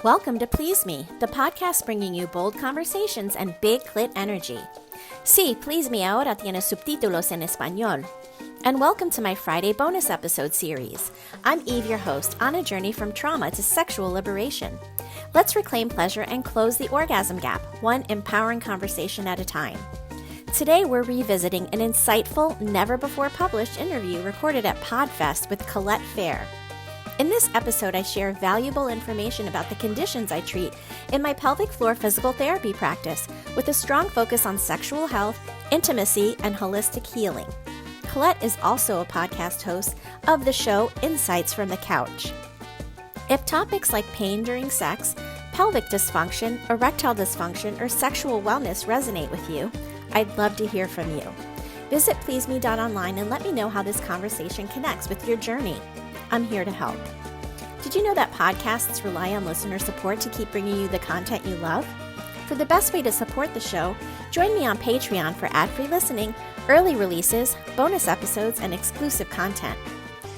Welcome to Please Me, the podcast bringing you bold conversations and big clit energy. Sí, Please Me ahora tiene subtítulos en español. And welcome to my Friday bonus episode series. I'm Eve, your host, on a journey from trauma to sexual liberation. Let's reclaim pleasure and close the orgasm gap, one empowering conversation at a time. Today, we're revisiting an insightful, never-before-published interview recorded at PodFest with Colette Fahr. In this episode, I share valuable information about the conditions I treat in my pelvic floor physical therapy practice with a strong focus on sexual health, intimacy, and holistic healing. Colette is also a podcast host of the show Insights from the Couch. If topics like pain during sex, pelvic dysfunction, erectile dysfunction, or sexual wellness resonate with you, I'd love to hear from you. Visit pleaseme.online and let me know how this conversation connects with your journey. I'm here to help. Did you know that podcasts rely on listener support to keep bringing you the content you love? For the best way to support the show, join me on Patreon for ad-free listening, early releases, bonus episodes, and exclusive content.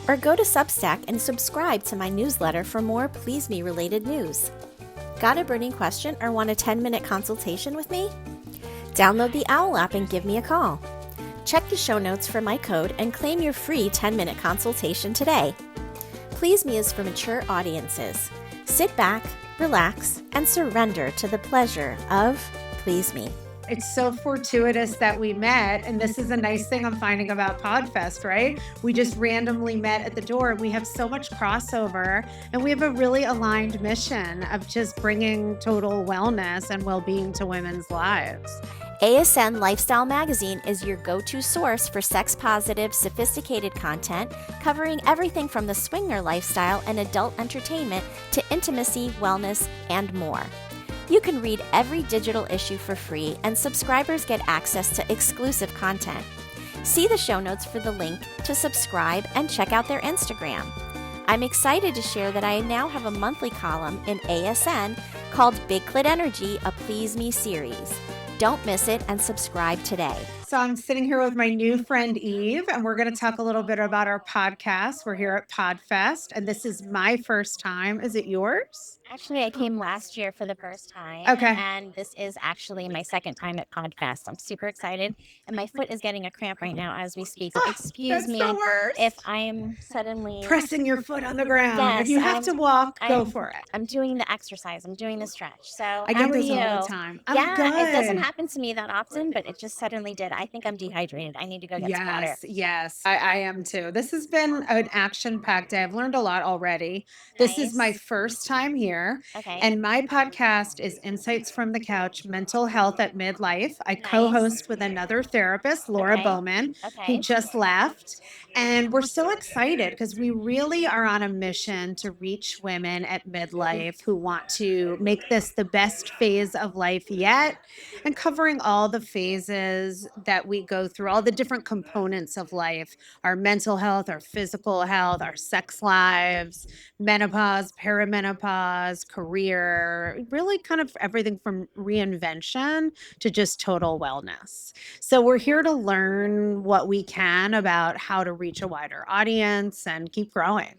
Or go to Substack and subscribe to my newsletter for more Please Me related news. Got a burning question or want a 10-minute consultation with me? Download the OWL app and give me a call. Check the show notes for my code and claim your free 10-minute consultation today. Please Me is for mature audiences. Sit back, relax, and surrender to the pleasure of Please Me. It's so fortuitous that we met, and this is a nice thing I'm finding about PodFest, right? We just randomly met at the door. We have so much crossover, and we have a really aligned mission of just bringing total wellness and well-being to women's lives. ASN Lifestyle Magazine is your go-to source for sex-positive, sophisticated content covering everything from the swinger lifestyle and adult entertainment to intimacy, wellness, and more. You can read every digital issue for free, and subscribers get access to exclusive content. See the show notes for the link to subscribe and check out their Instagram. I'm excited to share that I now have a monthly column in ASN called Big Clit Energy, a Please Me series. Don't miss it and subscribe today. So I'm sitting here with my new friend, Eve, and we're going to talk a little bit about our podcast. We're here at PodFest, and this is my first time. Is it yours? Actually, I came last year for the first time. Okay. And this is actually my second time at PodFest. I'm super excited. And my foot is getting a cramp right now as we speak. So excuse me the worst. if I'm suddenly Pressing your foot on the ground. Yes, if you have to walk, go for it. I'm doing the exercise. I'm doing the stretch. So I get this all the time. I'm good. It doesn't happen to me that often, but it just suddenly did. I think I'm dehydrated. I need to go get some water. Yes, I am too. This has been an action-packed day. I've learned a lot already. This is my first time here. Okay. And my podcast is Insights from the Couch, Mental Health at Midlife. I co-host with another therapist, Laura Bowman, who just left. And we're so excited because we really are on a mission to reach women at midlife who want to make this the best phase of life yet, and covering all the phases that we go through, all the different components of life, our mental health, our physical health, our sex lives, menopause, perimenopause, career, really kind of everything from reinvention to just total wellness. So we're here to learn what we can about how to reach a wider audience and keep growing.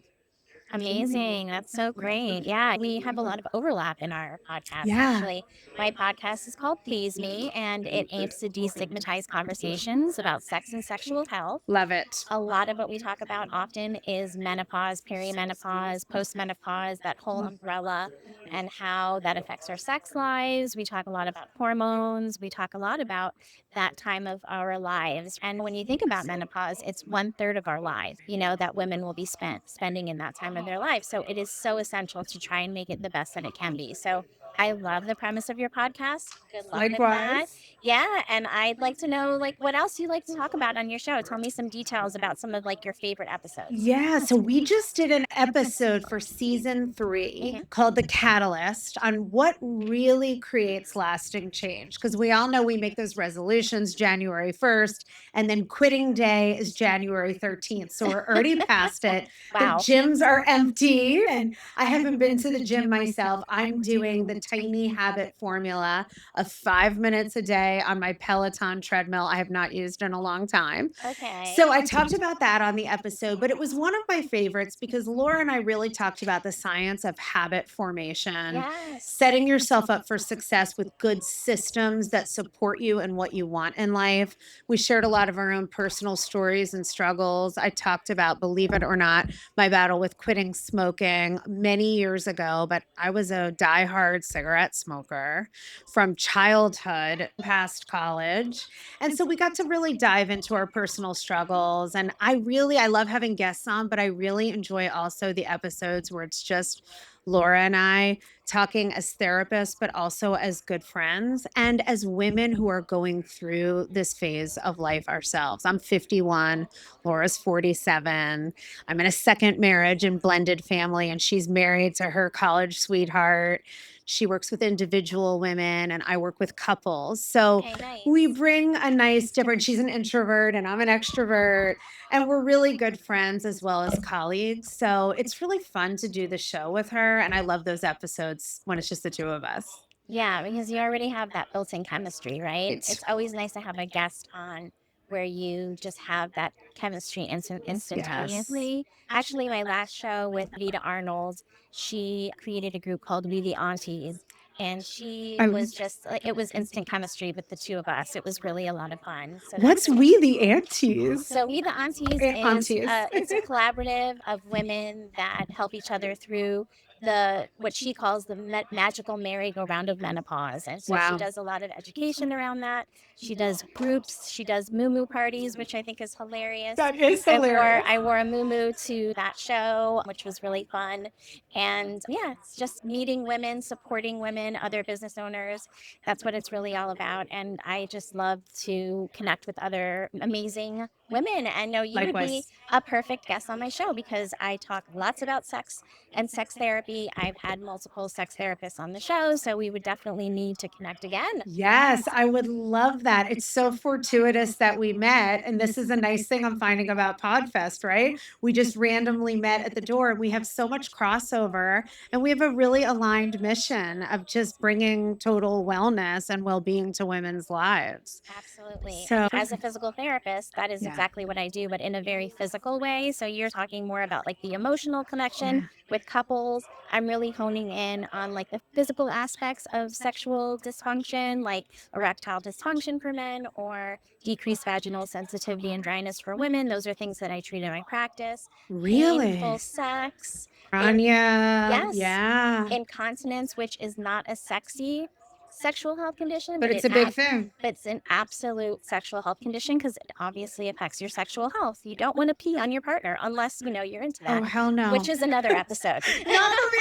Amazing. That's so great. Yeah, we have a lot of overlap in our podcast, Yeah. actually. My podcast is called Please Me, and it aims to destigmatize conversations about sex and sexual health. Love it. A lot of what we talk about often is menopause, perimenopause, postmenopause, that whole umbrella, and how that affects our sex lives. We talk a lot about hormones. We talk a lot about that time of our lives. And when you think about menopause, it's 1/3 of our lives, that women will be spending in that time of their life. So it is so essential to try and make it the best that it can be. So I love the premise of your podcast. Good luck with that. Likewise. Yeah, and I'd like to know, what else you like to talk about on your show. Tell me some details about some of, your favorite episodes. Yeah, so we just did an episode for season 3 called The Catalyst on what really creates lasting change. Because we all know we make those resolutions January 1st, and then quitting day is January 13th. So we're already past it. Wow. The gyms are empty and I haven't been to the gym myself. I'm doing the tiny habit formula of 5 minutes a day on my Peloton treadmill I have not used in a long time. Okay. So I talked about that on the episode, but it was one of my favorites because Laura and I really talked about the science of habit formation, Yes. setting yourself up for success with good systems that support you and what you want in life. We shared a lot of our own personal stories and struggles. I talked about, believe it or not, my battle with quitting smoking many years ago, but I was a diehard cigarette smoker from childhood past college. And so we got to really dive into our personal struggles. And I love having guests on, but I really enjoy also the episodes where it's just Laura and I talking as therapists, but also as good friends and as women who are going through this phase of life ourselves. I'm 51, Laura's 47. I'm in a second marriage and blended family, and she's married to her college sweetheart. She works with individual women, and I work with couples. So Okay, nice. we bring a nice difference. She's an introvert, and I'm an extrovert, and we're really good friends as well as colleagues. So it's really fun to do the show with her. And I love those episodes when it's just the two of us. Yeah, because you already have that built-in chemistry, right? It's- It's always nice to have a guest on where you just have that chemistry instantaneously. Actually, my last show with Vita Arnold, she created a group called We the Aunties, and she I- was just like it was instant chemistry with the two of us. It was really a lot of fun. So What's We the Aunties? So We the Aunties Aunties. it's a collaborative of women that help each other through the what she calls the magical merry-go-round of menopause. And so she Wow. does a lot of education around that. She does groups. She does moo parties, which I think is hilarious. That is hilarious. I wore a moo to that show, which was really fun. And yeah, it's just meeting women, supporting women, other business owners. That's what it's really all about. And I just love to connect with other amazing women. And know you would be Likewise. a perfect guest on my show because I talk lots about sex and sex therapy. I've had multiple sex therapists on the show, so we would definitely need to connect again. Yes, I would love that. It's so fortuitous that we met. And this is a nice thing I'm finding about PodFest, right? We just randomly met at the door and we have so much crossover and we have a really aligned mission of just bringing total wellness and well-being to women's lives. Absolutely. So- And as a physical therapist, that is Yeah. exactly what I do, but in a very physical way. So you're talking more about like the emotional connection with couples. I'm really honing in on like the physical aspects of sexual dysfunction, like erectile dysfunction for men or decreased vaginal sensitivity and dryness for women. Those are things that I treat in my practice. Really? Painful sex. Anya. Yes. Yeah. Incontinence, which is not a sexy sexual health condition, But it's a big thing. but it's an absolute sexual health condition because it obviously affects your sexual health. You don't want to pee on your partner unless you know you're into that. Oh, hell no. Which is another episode.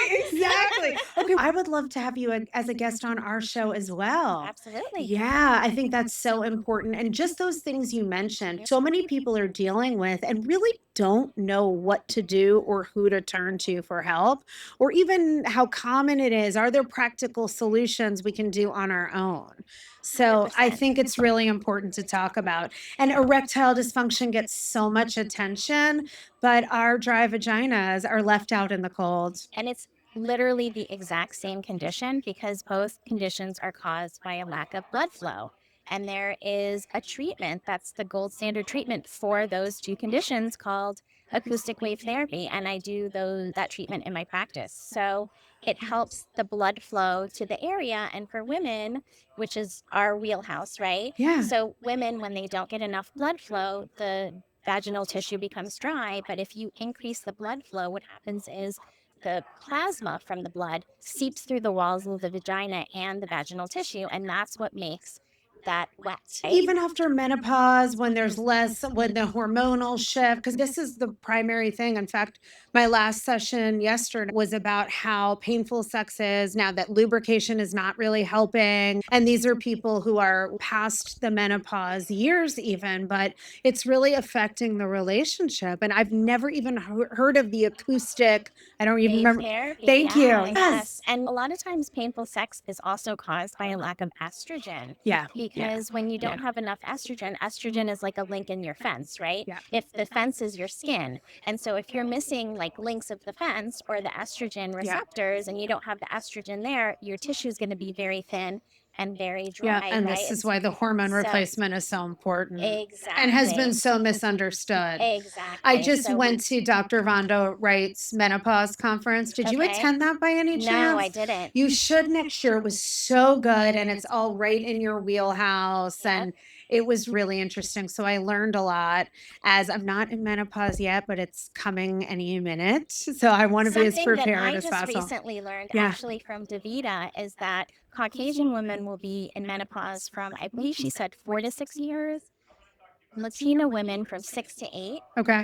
Exactly. Okay. I would love to have you as a guest on our show as well. Absolutely. Yeah, I think that's so important. And just those things you mentioned, so many people are dealing with and really don't know what to do or who to turn to for help, or even how common it is. Are there practical solutions we can do on our own? So I 100%. think it's really important to talk about. And erectile dysfunction gets so much attention, but our dry vaginas are left out in the cold. And it's literally the exact same condition because both conditions are caused by a lack of blood flow. And there is a treatment that's the gold standard treatment for those two conditions called acoustic wave therapy. And I do that treatment in my practice. So it helps the blood flow to the area. And for women, which is our wheelhouse, right? Yeah. So women, when they don't get enough blood flow, the vaginal tissue becomes dry. But if you increase the blood flow, what happens is the plasma from the blood seeps through the walls of the vagina and the vaginal tissue, and that's what makes that wet. Right? Even after menopause, when there's less, when the hormonal shift, because this is the primary thing. In fact, my last session yesterday was about how painful sex is now that lubrication is not really helping. And these are people who are past the menopause years, even, but it's really affecting the relationship. And I've never even heard of the acoustic. I don't even remember. Therapy, Thank you. Yes. And a lot of times painful sex is also caused by a lack of estrogen. Yeah. Because when you don't have enough estrogen is like a link in your fence, right? Yeah. If the fence is your skin. And so if you're missing like links of the fence or the estrogen receptors, and you don't have the estrogen there, your tissue is going to be very thin and very dry. And right? this is why the hormone replacement is so important. Exactly. And has been so misunderstood. Exactly. I just went to Dr. Vonda Wright's menopause conference. Did you attend that by any chance? No, I didn't. You should next year. It was so good, and it's all right in your wheelhouse. And it was really interesting. So I learned a lot, as I'm not in menopause yet, but it's coming any minute. So I want to be as prepared as possible. I just recently learned actually from Davida is that Caucasian women will be in menopause from, I believe she said 4 to 6 years, Latina women from 6 to 8,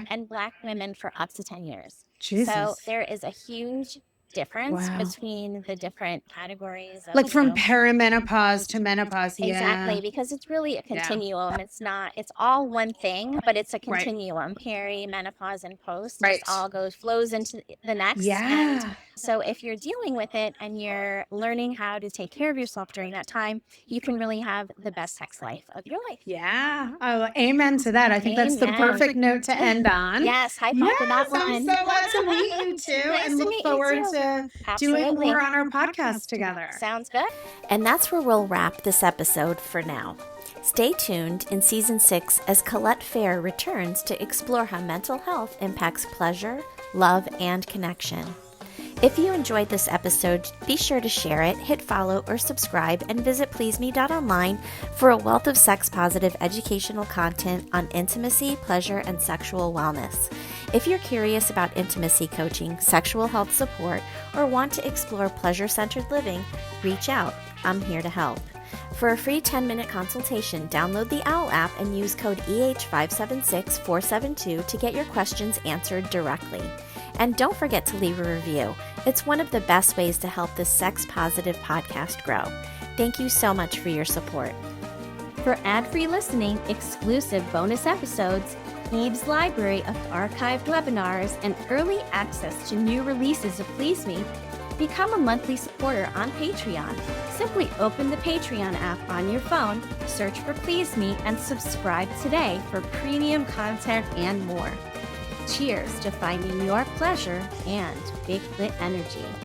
and Black women for up to 10 years. Jesus. So there is a huge difference between the different categories. Of, like from perimenopause to menopause. Exactly, because it's really a continuum. It's not, it's all one thing, but it's a continuum. Peri, menopause, and post just all flows into the next. And so if you're dealing with it and you're learning how to take care of yourself during that time, you can really have the best sex life of your life. Yeah. Oh, amen to that. I think that's the perfect note to end on. Yes. High five for that one. I'm so glad to meet you too, and look forward to doing more on our podcast together. Sounds good. And that's where we'll wrap this episode for now. Stay tuned in Season 6 as Colette Fahr returns to explore how mental health impacts pleasure, love, and connection. If you enjoyed this episode, be sure to share it, hit follow, or subscribe, and visit pleaseme.online for a wealth of sex-positive educational content on intimacy, pleasure, and sexual wellness. If you're curious about intimacy coaching, sexual health support, or want to explore pleasure-centered living, reach out. I'm here to help. For a free 10-minute consultation, download the OWL app and use code EH576472 to get your questions answered directly. And don't forget to leave a review. It's one of the best ways to help this sex-positive podcast grow. Thank you so much for your support. For ad-free listening, exclusive bonus episodes, Eve's library of archived webinars, and early access to new releases of Please Me, become a monthly supporter on Patreon. Simply open the Patreon app on your phone, search for Please Me, and subscribe today for premium content and more. Cheers to finding your pleasure and Big Clit Energy.